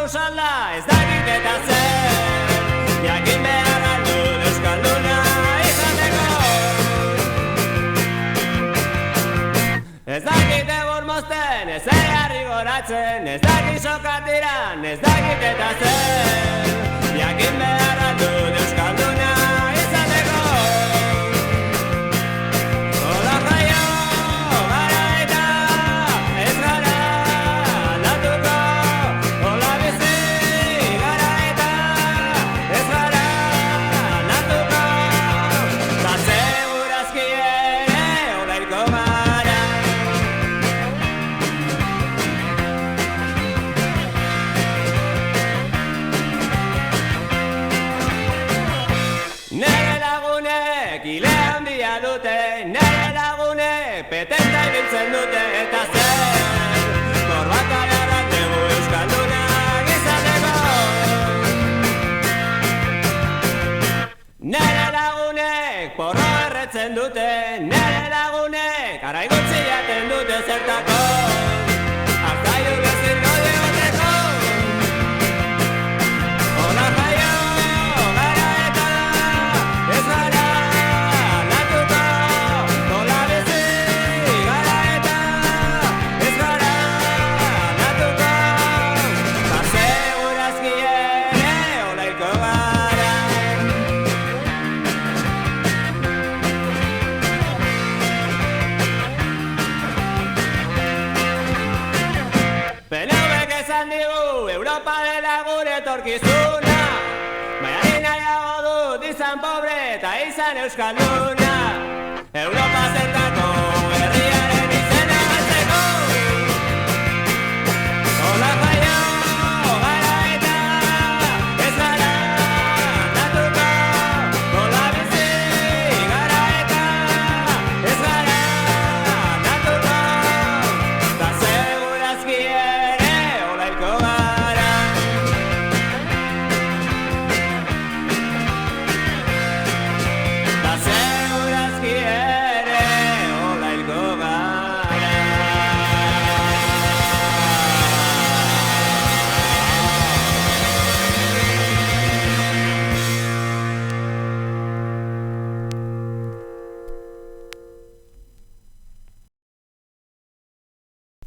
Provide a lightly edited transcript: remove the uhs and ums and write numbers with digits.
salda ez dakit eta zer jakin behar aldu euskalduna izateko. Ez dakit egur mozten, ez egarri goratzen, ez dakit sokatiran, ez dakit eta zer jakin behar aldu euskalduna izateko. Hola jaio gara eta ez gara aldatuko. Hola bizi gara eta ez gara aldatuko. Ta segurazki ere olaiko gara. Nere lagunek hile handia dute, nere lagunek petenta ibiltzen dute, eta zer korbata beharrak dugu euskaldunak izateko. Nere lagunek porro erretzen dute, nere lagunek araigutzi jaten dute zertako. Hartzaiu bezirko dioteko. Hola jaio gara eta ez gara aldatuko. Hola bizi gara eta ez gara aldatuko. Ta segurazki ere olaiko gara. PNVk esan digu Europa dela gure etorkizuna, baina nahiago dut izan pobre eta izan euskalduna. Europa zertako